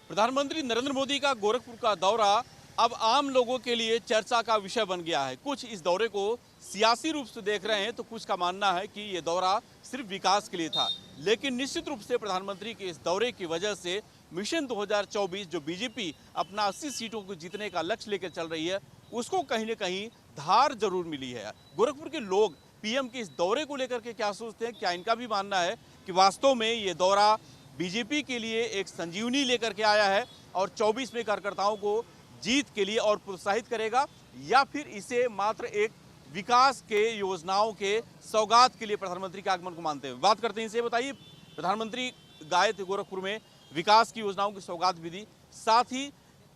प्रधानमंत्री नरेंद्र मोदी का गोरखपुर का दौरा अब आम लोगों के लिए चर्चा का विषय बन गया है। कुछ इस दौरे को सियासी रूप से देख रहे हैं तो कुछ का मानना है कि ये दौरा सिर्फ विकास के लिए था। लेकिन निश्चित रूप से प्रधानमंत्री के इस दौरे की वजह से मिशन 2024 जो बीजेपी अपना 80 सीटों को जीतने का लक्ष्य लेकर चल रही है, उसको कहीं ना कहीं धार जरूर मिली है। गोरखपुर के लोग पीएम के इस दौरे को लेकर के क्या सोचते हैं? क्या इनका भी मानना है कि वास्तव में ये दौरा बीजेपी के लिए एक संजीवनी लेकर के आया है और 24 में कार्यकर्ताओं को जीत के लिए और प्रोत्साहित करेगा, या फिर इसे मात्र एक विकास के योजनाओं के सौगात के लिए प्रधानमंत्री के आगमन को मानते हैं? बात करते हैं इसे। बताइए, प्रधानमंत्री गए थे गोरखपुर में, विकास की योजनाओं की सौगात भी दी, साथ ही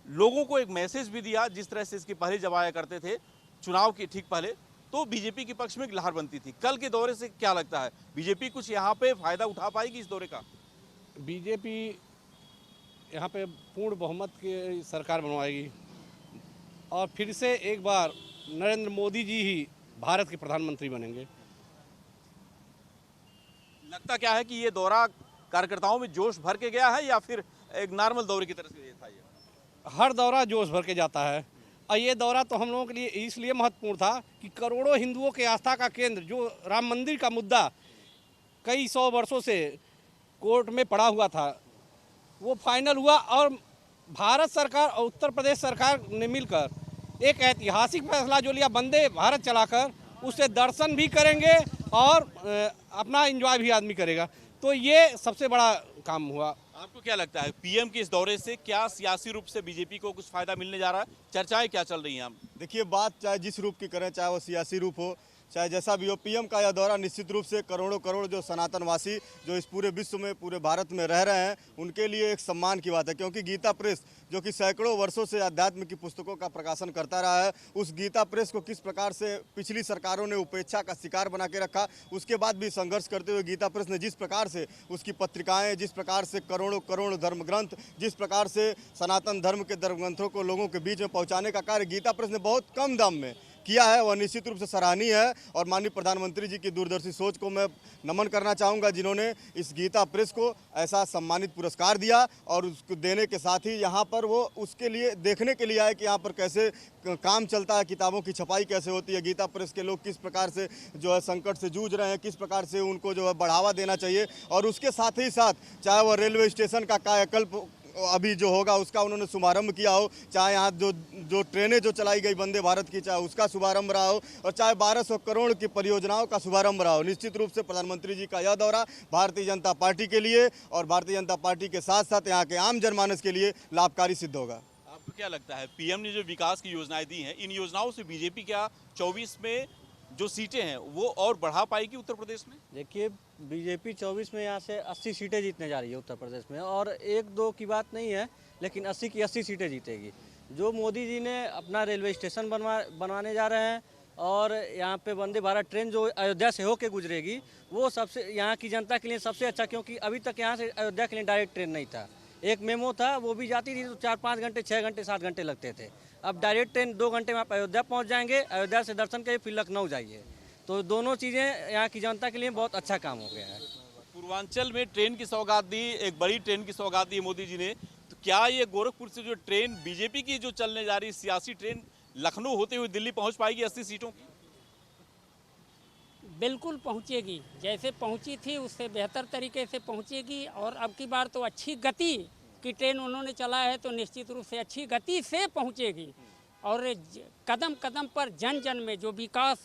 लोगों को एक मैसेज भी दिया। जिस तरह से इसके पहले जब आया करते थे चुनाव के ठीक पहले, तो बीजेपी के पक्ष में एक लहर बनती थी। कल के दौरे से क्या लगता है, बीजेपी कुछ यहाँ पे फायदा उठा पाएगी इस दौरे का? बीजेपी यहाँ पे पूर्ण बहुमत की सरकार बनवाएगी और फिर से एक बार नरेंद्र मोदी जी ही भारत के प्रधानमंत्री बनेंगे। लगता क्या है कि ये दौरा कार्यकर्ताओं में जोश भर के गया है या फिर एक नॉर्मल दौरे की तरह से था? ये हर दौरा जोश भर के जाता है और ये दौरा तो हम लोगों के लिए इसलिए महत्वपूर्ण था कि करोड़ों हिंदुओं के आस्था का केंद्र जो राम मंदिर का मुद्दा कई सौ वर्षों से कोर्ट में पड़ा हुआ था, वो फाइनल हुआ और भारत सरकार और उत्तर प्रदेश सरकार ने मिलकर एक ऐतिहासिक फैसला जो लिया, वंदे भारत चलाकर उससे दर्शन भी करेंगे और अपना एंजॉय भी आदमी करेगा। तो ये सबसे बड़ा काम हुआ। आपको क्या लगता है, पीएम के इस दौरे से क्या सियासी रूप से बीजेपी को कुछ फायदा मिलने जा रहा है? चर्चाएं क्या चल रही हैं? देखिए, बात चाहे जिस रूप की करें, चाहे वो सियासी रूप हो, चाहे जैसा भी हो, पीएम का यह दौरा निश्चित रूप से करोड़ों करोड़ जो सनातनवासी जो इस पूरे विश्व में, पूरे भारत में रह रहे हैं, उनके लिए एक सम्मान की बात है। क्योंकि गीता प्रेस जो कि सैकड़ों वर्षों से अध्यात्म की पुस्तकों का प्रकाशन करता रहा है, उस गीता प्रेस को किस प्रकार से पिछली सरकारों ने उपेक्षा का शिकार बना के रखा, उसके बाद भी संघर्ष करते हुए गीता प्रेस ने जिस प्रकार से उसकी पत्रिकाएँ, जिस प्रकार से करोड़ों करोड़ धर्म ग्रंथ, जिस प्रकार से सनातन धर्म के धर्म ग्रंथों को लोगों के बीच में पहुँचाने का कार्य गीता प्रेस ने बहुत कम दाम में किया है, वह निश्चित रूप से सराहनीय है। और माननीय प्रधानमंत्री जी की दूरदर्शी सोच को मैं नमन करना चाहूँगा, जिन्होंने इस गीता प्रेस को ऐसा सम्मानित पुरस्कार दिया और उसको देने के साथ ही यहाँ पर वो उसके लिए देखने के लिए आए कि यहाँ पर कैसे काम चलता है, किताबों की छपाई कैसे होती है, गीता प्रेस के लोग किस प्रकार से जो है संकट से जूझ रहे हैं, किस प्रकार से उनको जो है बढ़ावा देना चाहिए। और उसके साथ ही साथ चाहे वह रेलवे स्टेशन का कायाकल्प अभी जो होगा उसका उन्होंने शुभारंभ किया हो, चाहे यहाँ जो ट्रेनें जो चलाई गई वंदे भारत की, चाहे उसका शुभारंभ रहा हो, और चाहे 1200 करोड़ की परियोजनाओं का शुभारंभ रहा हो। निश्चित रूप से प्रधानमंत्री जी का यह दौरा भारतीय जनता पार्टी के लिए और भारतीय जनता पार्टी के साथ साथ यहाँ के आम जनमानस के लिए लाभकारी सिद्ध होगा। आपको क्या लगता है, पीएम ने जो विकास की योजनाएं दी हैं, इन योजनाओं से बीजेपी क्या 24 में जो सीटें हैं वो और बढ़ा पाएगी उत्तर प्रदेश में? देखिए, बीजेपी 24 में यहाँ से 80 सीटें जीतने जा रही है उत्तर प्रदेश में, और 1-2 की बात नहीं है, लेकिन 80 की 80 सीटें जीतेगी। जो मोदी जी ने अपना रेलवे स्टेशन बनवाने जा रहे हैं और यहाँ पे वंदे भारत ट्रेन जो अयोध्या से होके गुजरेगी, वो सबसे यहाँ की जनता के लिए सबसे अच्छा, क्योंकि अभी तक यहाँ से अयोध्या के लिए डायरेक्ट ट्रेन नहीं था। एक मेमो था, वो भी जाती थी तो 4-5 घंटे, 6 घंटे, 7 घंटे लगते थे। अब डायरेक्ट ट्रेन 2 घंटे में आप अयोध्या पहुंच जाएंगे, अयोध्या से दर्शन करिए, फिर लखनऊ जाइए। तो दोनों चीज़ें यहाँ की जनता के लिए बहुत अच्छा काम हो गया है। पूर्वांचल में ट्रेन की सौगात दी, एक बड़ी ट्रेन की सौगात दी मोदी जी ने, तो क्या ये गोरखपुर से जो ट्रेन बीजेपी की जो चलने जा रही सियासी ट्रेन लखनऊ होते हुए दिल्ली पहुंच पाएगी 80 सीटों की? बिल्कुल पहुंचेगी, जैसे पहुंची थी उससे बेहतर तरीके से पहुंचेगी। और अब की बार तो अच्छी गति की ट्रेन उन्होंने चला है, तो निश्चित रूप से अच्छी गति से पहुंचेगी। और कदम कदम पर जन जन में जो विकास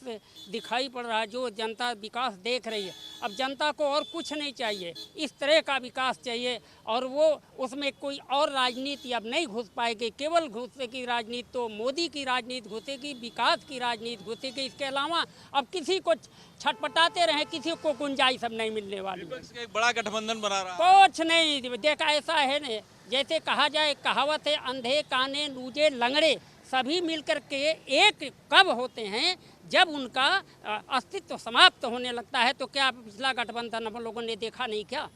दिखाई पड़ रहा है, जो जनता विकास देख रही है, अब जनता को और कुछ नहीं चाहिए, इस तरह का विकास चाहिए। और वो उसमें कोई और राजनीति अब नहीं घुस पाएगी, केवल घुसेगी राजनीति तो मोदी की राजनीति घुसेगी, विकास की राजनीति घुसेगी। इसके अलावा अब किसी को छटपटाते रहे, किसी को गुंजाइश अब नहीं मिलने वाली। विपक्ष का एक बड़ा गठबंधन बना रहा है। कुछ नहीं देखा, ऐसा है न, जैसे कहा जाए, कहावत है, अंधे काने लूजे लंगड़े सभी मिलकर के एक कब होते हैं जब उनका अस्तित्व समाप्त होने लगता है। तो क्या पिछला गठबंधन हम लोगों ने देखा नहीं? क्या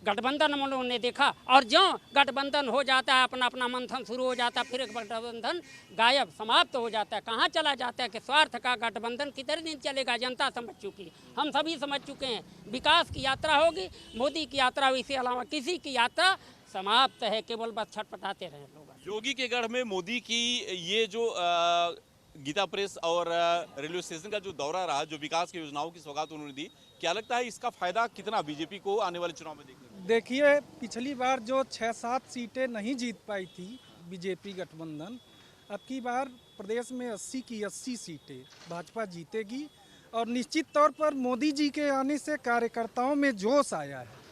गठबंधन हम लोगों ने देखा? और जो गठबंधन हो जाता है, अपना अपना मंथन शुरू हो जाता है, फिर एक गठबंधन गायब, समाप्त हो जाता है। कहाँ चला जाता है कि स्वार्थ का गठबंधन कितने दिन चलेगा? जनता समझ चुकी, हम सभी समझ चुके हैं। विकास की यात्रा होगी, मोदी की यात्रा, इसके अलावा किसी की यात्रा समाप्त है, केवल बस छटपटाते रहे लोग। योगी के गढ़ में मोदी की ये जो गीता प्रेस और रेलवे स्टेशन का जो दौरा रहा, जो विकास की योजनाओं की सौगात उन्होंने दी, क्या लगता है इसका फायदा कितना बीजेपी को आने वाले चुनाव में देखने को? देखिए, पिछली बार जो 6-7 सीटें नहीं जीत पाई थी बीजेपी गठबंधन, अब की बार प्रदेश में 80 की 80 सीटें भाजपा जीतेगी। और निश्चित तौर पर मोदी जी के आने से कार्यकर्ताओं में जोश आया है।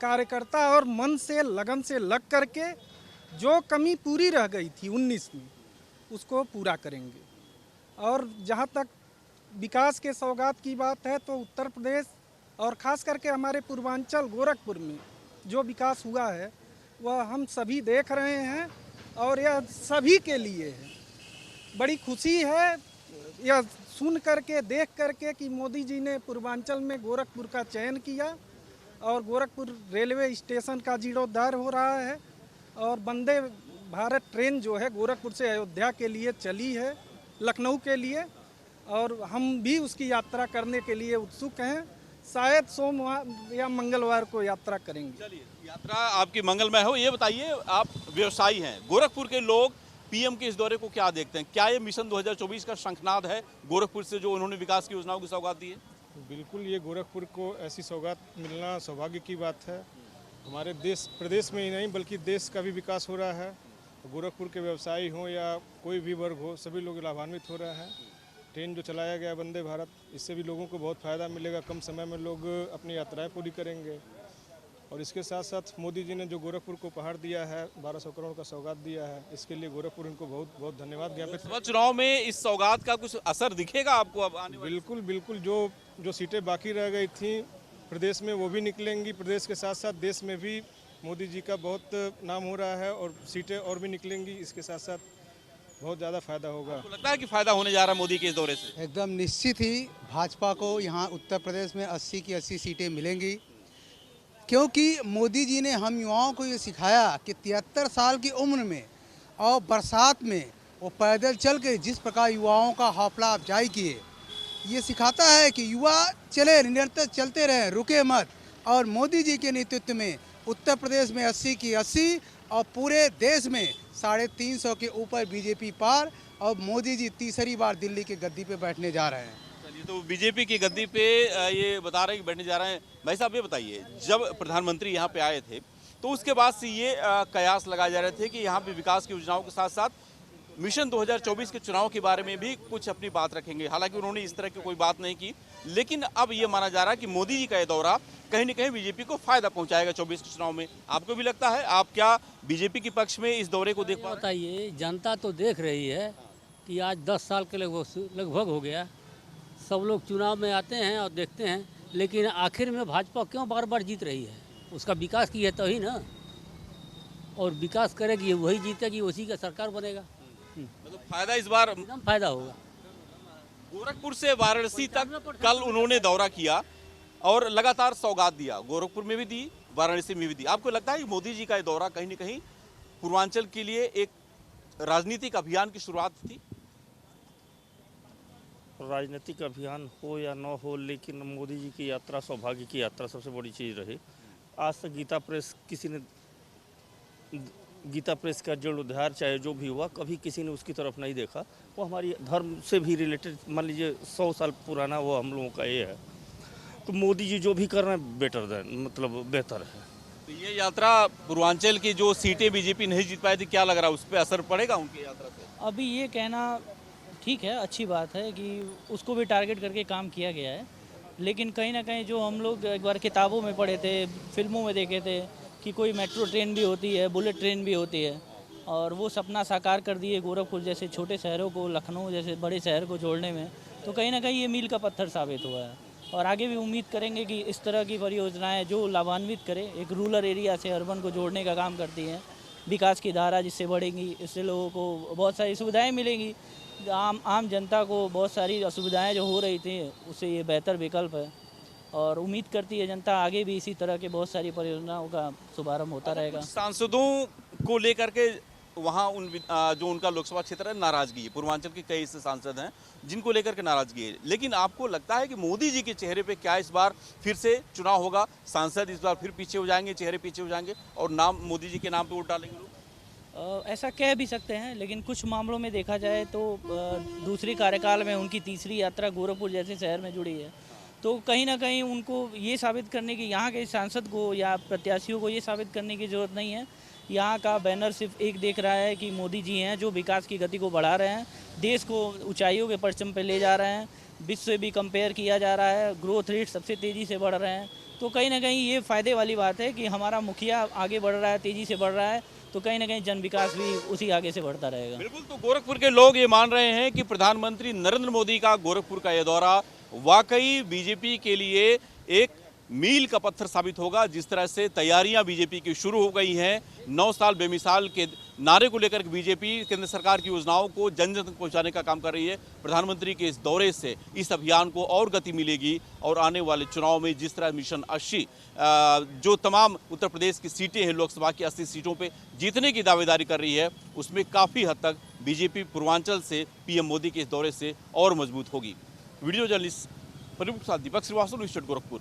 कार्यकर्ता और मन से लगन से लग करके जो कमी पूरी रह गई थी 19 में, उसको पूरा करेंगे। और जहाँ तक विकास के सौगात की बात है, तो उत्तर प्रदेश और ख़ास करके हमारे पूर्वांचल गोरखपुर में जो विकास हुआ है वह हम सभी देख रहे हैं और यह सभी के लिए है। बड़ी खुशी है यह सुन करके, देख करके कि मोदी जी ने पूर्वांचल में गोरखपुर का चयन किया और गोरखपुर रेलवे स्टेशन का जीर्णोद्धार हो रहा है और वंदे भारत ट्रेन जो है गोरखपुर से अयोध्या के लिए चली है, लखनऊ के लिए, और हम भी उसकी यात्रा करने के लिए उत्सुक हैं। शायद सोमवार या मंगलवार को यात्रा करेंगे। चलिए, यात्रा आपकी मंगलमय हो। ये बताइए, आप व्यवसायी हैं, गोरखपुर के लोग पीएम के इस दौरे को क्या देखते हैं? क्या ये मिशन 2024 का शंखनाद है गोरखपुर से, जो उन्होंने विकास की योजनाओं की सौगात दी है? बिल्कुल, ये गोरखपुर को ऐसी सौगात मिलना सौभाग्य की बात है। हमारे प्रदेश में ही नहीं बल्कि देश का भी विकास हो रहा है। गोरखपुर के व्यवसायी हों या कोई भी वर्ग हो, सभी लोग लाभान्वित हो रहे हैं। ट्रेन जो चलाया गया वंदे भारत, इससे भी लोगों को बहुत फ़ायदा मिलेगा। कम समय में लोग अपनी यात्राएं पूरी करेंगे। और इसके साथ साथ मोदी जी ने जो गोरखपुर को उपहार दिया है, 1200 करोड़ का सौगात दिया है, इसके लिए गोरखपुर इनको बहुत बहुत धन्यवाद ज्ञापित। चुनाव में इस सौगात का कुछ असर दिखेगा आपको अब आने वाले? बिल्कुल बिल्कुल, जो सीटें बाकी रह गई थी प्रदेश में वो भी निकलेंगी। प्रदेश के साथ साथ देश में भी मोदी जी का बहुत नाम हो रहा है और सीटें और भी निकलेंगी। इसके साथ साथ बहुत ज़्यादा फायदा होगा। आपको लगता है कि फायदा होने जा रहा है मोदी के इस दौरे से? एकदम निश्चित ही भाजपा को यहाँ उत्तर प्रदेश में 80 की 80 सीटें मिलेंगी, क्योंकि मोदी जी ने हम युवाओं को ये सिखाया कि 73 साल की उम्र में और बरसात में वो पैदल चल के जिस प्रकार युवाओं का हौसला अफजाई किए, ये सिखाता है कि युवा चले, निरंतर चलते रहें, रुके मत। और मोदी जी के नेतृत्व में उत्तर प्रदेश में 80 की 80 और पूरे देश में 350 के ऊपर बीजेपी पार, और मोदी जी तीसरी बार दिल्ली की गद्दी पे बैठने जा रहे हैं। चलिए, तो बीजेपी की गद्दी पे ये बता रहे हैं कि बैठने जा रहे हैं। भाई साहब, ये बताइए, जब प्रधानमंत्री यहाँ पे आए थे तो उसके बाद से ये कयास लगाए जा रहे थे कि यहाँ पे विकास की योजनाओं के साथ साथ मिशन 2024 के चुनाव के बारे में भी कुछ अपनी बात रखेंगे। हालांकि उन्होंने इस तरह की कोई बात नहीं की, लेकिन अब ये माना जा रहा है कि मोदी जी का ये दौरा कहीं न कहीं बीजेपी को फायदा पहुंचाएगा 24 के चुनाव में। आपको भी लगता है? आप क्या बीजेपी के पक्ष में इस दौरे को देख पा रहे हैं? बताइए, जनता तो देख रही है कि आज 10 साल के लगभग हो गया, सब लोग चुनाव में आते हैं और देखते हैं, लेकिन आखिर में भाजपा क्यों बार बार जीत रही है? उसका विकास की है तो ही ना, और विकास करेगी वही जीतेगी, उसी का सरकार बनेगा। मतलब फायदा इस बार एकदम फायदा होगा। गोरखपुर से वाराणसी तक कल उन्होंने दौरा किया और लगातार सौगात दिया, गोरखपुर में भी दी, वाराणसी में भी दी। आपको लगता है कि मोदी जी का ये दौरा कहीं न कहीं पूर्वांचल के लिए एक राजनीतिक अभियान की शुरुआत थी? राजनीतिक अभियान हो या न हो, लेकिन मोदी जी की यात्रा सौभाग्य की यात्रा सबसे बड़ी चीज़ रही। आज तक गीता प्रेस का जीर्णोद्धार चाहे जो भी हुआ, कभी किसी ने उसकी तरफ नहीं देखा। वो हमारी धर्म से भी रिलेटेड, मान लीजिए 100 साल पुराना वो हम लोगों का ये है। तो मोदी जी जो भी कर रहे हैं बेहतर है। तो ये यात्रा पूर्वांचल की जो सीटें बीजेपी नहीं जीत पाई थी, क्या लग रहा है उस पर असर पड़ेगा उनकी यात्रा से? अभी ये कहना ठीक है, अच्छी बात है कि उसको भी टारगेट करके काम किया गया है, लेकिन कहीं ना कहीं जो हम लोग एक बार किताबों में पढ़े थे, फिल्मों में देखे थे कि कोई मेट्रो ट्रेन भी होती है, बुलेट ट्रेन भी होती है, और वो सपना साकार कर दिए गोरखपुर जैसे छोटे शहरों को लखनऊ जैसे बड़े शहर को जोड़ने में। तो कहीं ना कहीं ये मील का पत्थर साबित हुआ है, और आगे भी उम्मीद करेंगे कि इस तरह की परियोजनाएं जो लाभान्वित करे, एक रूरल एरिया से अर्बन को जोड़ने का काम करती हैं, विकास की धारा जिससे बढ़ेगी, इससे लोगों को बहुत सारी सुविधाएँ मिलेंगी। आम जनता को बहुत सारी असुविधाएँ जो हो रही थी, उससे ये बेहतर विकल्प है, और उम्मीद करती है जनता आगे भी इसी तरह के बहुत सारी परियोजनाओं का शुभारंभ होता रहेगा। सांसदों को लेकर के वहाँ जो उनका लोकसभा क्षेत्र है नाराजगी है, पूर्वांचल के कई ऐसे सांसद हैं जिनको लेकर के नाराजगी है। लेकिन आपको लगता है कि मोदी जी के चेहरे पे क्या इस बार फिर से चुनाव होगा, सांसद इस बार फिर पीछे हो जाएंगे, चेहरे पीछे हो जाएंगे और नाम मोदी जी के नाम पे वोट डालेंगे लोग? ऐसा कह भी सकते हैं, लेकिन कुछ मामलों में देखा जाए तो दूसरी कार्यकाल में उनकी तीसरी यात्रा गोरखपुर जैसे शहर में जुड़ी है, तो कहीं ना कहीं उनको ये साबित करने की, यहाँ के सांसद को या प्रत्याशियों को ये साबित करने की ज़रूरत नहीं है। यहाँ का बैनर सिर्फ एक देख रहा है कि मोदी जी हैं जो विकास की गति को बढ़ा रहे हैं, देश को ऊंचाइयों के परचम पे ले जा रहे हैं, विश्व से भी कंपेयर किया जा रहा है, ग्रोथ रेट सबसे तेज़ी से बढ़ रहे हैं। तो कहीं ना कहीं ये फ़ायदे वाली बात है कि हमारा मुखिया आगे बढ़ रहा है, तेज़ी से बढ़ रहा है, तो कहीं ना कहीं जन विकास भी उसी आगे से बढ़ता रहेगा। बिल्कुल, तो गोरखपुर के लोग ये मान रहे हैं कि प्रधानमंत्री नरेंद्र मोदी का गोरखपुर का ये दौरा वाकई बीजेपी के लिए एक मील का पत्थर साबित होगा। जिस तरह से तैयारियां बीजेपी की शुरू हो गई हैं, 9 साल बेमिसाल के नारे को लेकर बीजेपी केंद्र सरकार की योजनाओं को जन जन तक पहुंचाने का काम कर रही है। प्रधानमंत्री के इस दौरे से इस अभियान को और गति मिलेगी और आने वाले चुनाव में जिस तरह मिशन 80 जो तमाम उत्तर प्रदेश की सीटें हैं, लोकसभा की 80 सीटों पे जीतने की दावेदारी कर रही है, उसमें काफ़ी हद तक बीजेपी पूर्वांचल से पीएम मोदी के इस दौरे से और मजबूत होगी। वीडियो जर्नलिस्ट प्रदीप के साथ दीपक श्रीवास्तव, न्यूज़ 8 गोरखपुर।